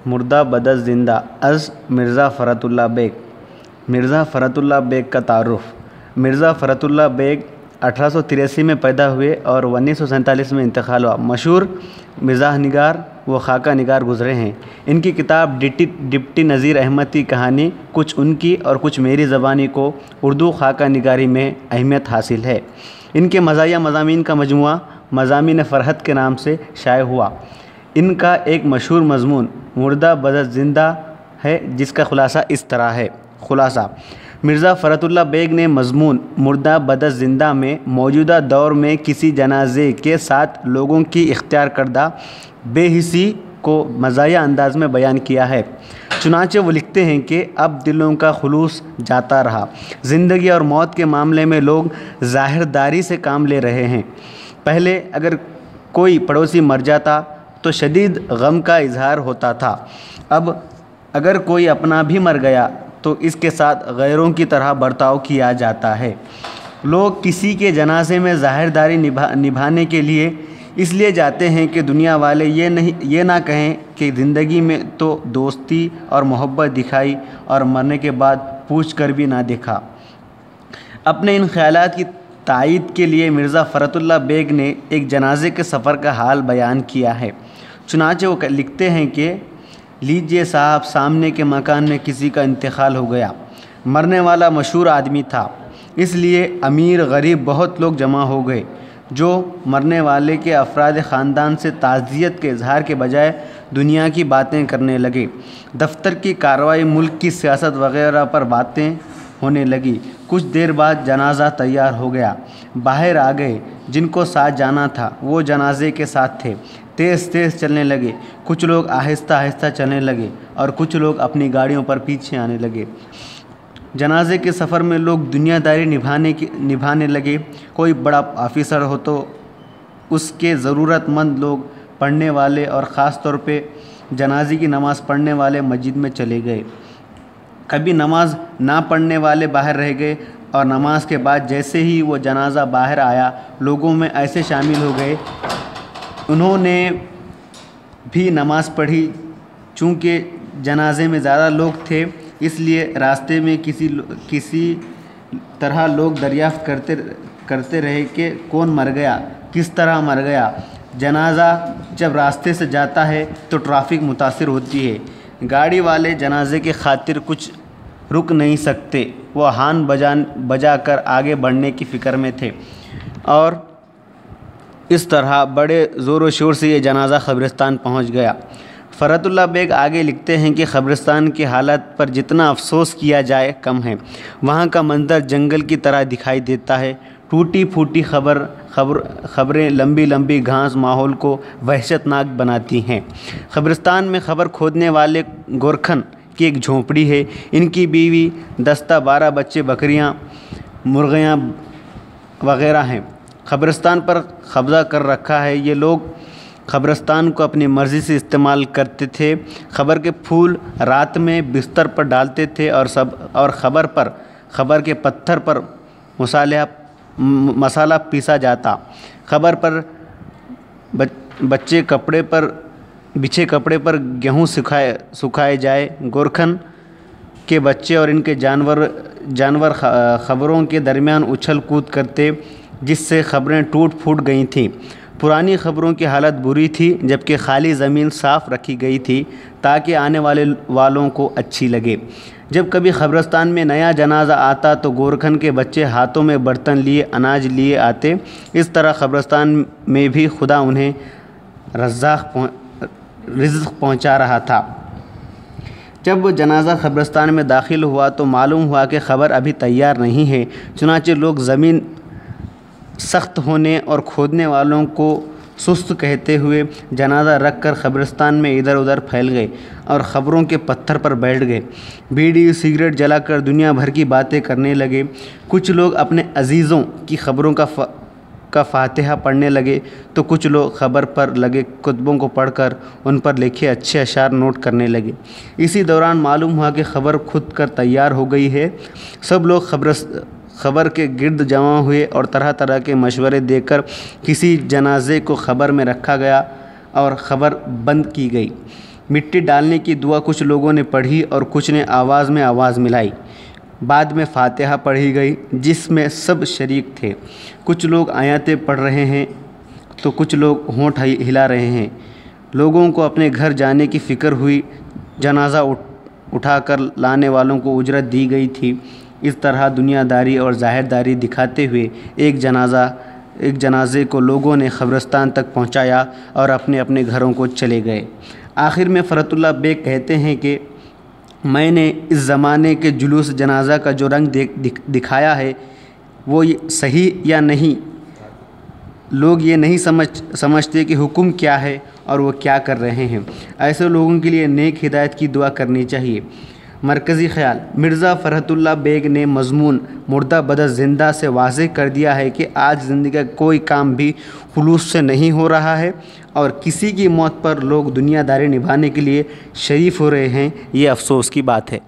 مردہ بدست زندہ از مرزا فرحت اللہ بیگ۔ مرزا فرحت اللہ بیگ کا تعارف۔ مرزا فرحت اللہ بیگ 1883 میں پیدا ہوئے اور 1947 میں انتقال ہوا۔ مشہور مزاح نگار و خاکہ نگار گزرے ہیں۔ ان کی کتاب ڈپٹی نذیر احمد کی کہانی کچھ ان کی اور کچھ میری زبانی کو اردو خاکہ نگاری میں اہمیت حاصل ہے۔ ان کے مزاحیہ مضامین کا مجموعہ مضامین فرحت کے نام سے شائع ہوا۔ ان کا ایک مشہور مضمون مردہ بدست زندہ ہے جس کا خلاصہ اس طرح ہے۔ خلاصہ: مرزا فرحت اللہ بیگ نے مضمون مردہ بدست زندہ میں موجودہ دور میں کسی جنازے کے ساتھ لوگوں کی اختیار کردہ بے حسی کو مزاحیہ انداز میں بیان کیا ہے۔ چنانچہ وہ لکھتے ہیں کہ اب دلوں کا خلوص جاتا رہا، زندگی اور موت کے معاملے میں لوگ ظاہرداری سے کام لے رہے ہیں۔ پہلے اگر کوئی پڑوسی مر جاتا تو شدید غم کا اظہار ہوتا تھا، اب اگر کوئی اپنا بھی مر گیا تو اس کے ساتھ غیروں کی طرح برتاؤ کیا جاتا ہے۔ لوگ کسی کے جنازے میں ظاہرداری نبھانے کے لیے اس لیے جاتے ہیں کہ دنیا والے یہ نہ کہیں کہ زندگی میں تو دوستی اور محبت دکھائی اور مرنے کے بعد پوچھ کر بھی نہ دیکھا۔ اپنے ان خیالات کی تائید کے لیے مرزا فرحت اللہ بیگ نے ایک جنازے کے سفر کا حال بیان کیا ہے۔ چنانچہ وہ لکھتے ہیں کہ لیجئے صاحب، سامنے کے مکان میں کسی کا انتقال ہو گیا۔ مرنے والا مشہور آدمی تھا، اس لیے امیر غریب بہت لوگ جمع ہو گئے، جو مرنے والے کے افراد خاندان سے تعزیت کے اظہار کے بجائے دنیا کی باتیں کرنے لگے۔ دفتر کی کارروائی، ملک کی سیاست وغیرہ پر باتیں ہونے لگی۔ کچھ دیر بعد جنازہ تیار ہو گیا، باہر آ گئے۔ جن کو ساتھ جانا تھا وہ جنازے کے ساتھ تھے، تیز تیز چلنے لگے۔ کچھ لوگ آہستہ آہستہ چلنے لگے اور کچھ لوگ اپنی گاڑیوں پر پیچھے آنے لگے۔ جنازے کے سفر میں لوگ دنیا داری نبھانے لگے۔ کوئی بڑا آفیسر ہو تو اس کے ضرورت مند لوگ، پڑھنے والے اور خاص طور پہ جنازے کی نماز پڑھنے والے مسجد میں چلے گئے۔ کبھی نماز نہ پڑھنے والے باہر رہ گئے اور نماز کے بعد جیسے ہی وہ جنازہ باہر آیا، لوگوں میں ایسے شامل ہو گئے انہوں نے بھی نماز پڑھی۔ چونکہ جنازے میں زیادہ لوگ تھے اس لیے راستے میں کسی طرح لوگ دریافت کرتے رہے کہ کون مر گیا، کس طرح مر گیا۔ جنازہ جب راستے سے جاتا ہے تو ٹریفک متاثر ہوتی ہے، گاڑی والے جنازے کی خاطر کچھ رک نہیں سکتے، وہ ہارن بجا کر آگے بڑھنے کی فکر میں تھے، اور اس طرح بڑے زور و شور سے یہ جنازہ قبرستان پہنچ گیا۔ فرحت اللہ بیگ آگے لکھتے ہیں کہ قبرستان کی حالت پر جتنا افسوس کیا جائے کم ہے۔ وہاں کا منظر جنگل کی طرح دکھائی دیتا ہے۔ ٹوٹی پھوٹی خبریں، لمبی لمبی گھاس ماحول کو وحشت ناک بناتی ہیں۔ قبرستان میں قبر کھودنے والے گورکھن کی ایک جھونپڑی ہے۔ ان کی بیوی، 10-12 بچے، بکریاں، مرغیاں وغیرہ ہیں۔ قبرستان پر قبضہ کر رکھا ہے۔ یہ لوگ قبرستان کو اپنی مرضی سے استعمال کرتے تھے۔ قبر کے پھول رات میں بستر پر ڈالتے تھے اور قبر کے پتھر پر مسالہ پیسا جاتا۔ قبر پر بچھے کپڑے پر گیہوں سکھائے جائے۔ گورکھن کے بچے اور ان کے جانور قبروں کے درمیان اچھل کود کرتے، جس سے قبریں ٹوٹ پھوٹ گئی تھیں۔ پرانی قبروں کی حالت بری تھی، جبکہ خالی زمین صاف رکھی گئی تھی تاکہ آنے والوں کو اچھی لگے۔ جب کبھی قبرستان میں نیا جنازہ آتا تو گورکھن کے بچے ہاتھوں میں برتن لیے اناج لیے آتے۔ اس طرح قبرستان میں بھی خدا انہیں رزق پہنچا رہا تھا۔ جب وہ جنازہ قبرستان میں داخل ہوا تو معلوم ہوا کہ قبر ابھی تیار نہیں ہے۔ چنانچہ لوگ زمین سخت ہونے اور کھودنے والوں کو سست کہتے ہوئے جنازہ رکھ کر قبرستان میں ادھر ادھر پھیل گئے اور قبروں کے پتھر پر بیٹھ گئے۔ بیڑی سگریٹ جلا کر دنیا بھر کی باتیں کرنے لگے۔ کچھ لوگ اپنے عزیزوں کی قبروں کا فاتحہ پڑھنے لگے تو کچھ لوگ قبر پر لگے کتبوں کو پڑھ کر ان پر لکھے اچھے اشعار نوٹ کرنے لگے۔ اسی دوران معلوم ہوا کہ قبر کھود کر تیار ہو گئی ہے۔ سب لوگ قبر کے گرد جمع ہوئے اور طرح طرح کے مشورے دے کر کسی جنازے کو قبر میں رکھا گیا اور قبر بند کی گئی۔ مٹی ڈالنے کی دعا کچھ لوگوں نے پڑھی اور کچھ نے آواز میں آواز ملائی۔ بعد میں فاتحہ پڑھی گئی جس میں سب شریک تھے۔ کچھ لوگ آیاتیں پڑھ رہے ہیں تو کچھ لوگ ہونٹ ہلا رہے ہیں۔ لوگوں کو اپنے گھر جانے کی فکر ہوئی۔ جنازہ اٹھا کر لانے والوں کو اجرت دی گئی تھی۔ اس طرح دنیا داری اور ظاہر داری دکھاتے ہوئے ایک جنازے کو لوگوں نے قبرستان تک پہنچایا اور اپنے اپنے گھروں کو چلے گئے۔ آخر میں فرحت اللہ بیگ کہتے ہیں کہ میں نے اس زمانے کے جلوس جنازہ کا جو رنگ دکھایا ہے وہ صحیح یا نہیں، لوگ یہ نہیں سمجھتے کہ حکم کیا ہے اور وہ کیا کر رہے ہیں۔ ایسے لوگوں کے لیے نیک ہدایت کی دعا کرنی چاہیے۔ مرکزی خیال: مرزا فرحت اللہ بیگ نے مضمون مردہ بدر زندہ سے واضح کر دیا ہے کہ آج زندگی کا کوئی کام بھی خلوص سے نہیں ہو رہا ہے اور کسی کی موت پر لوگ دنیا داری نبھانے کے لیے شریف ہو رہے ہیں۔ یہ افسوس کی بات ہے۔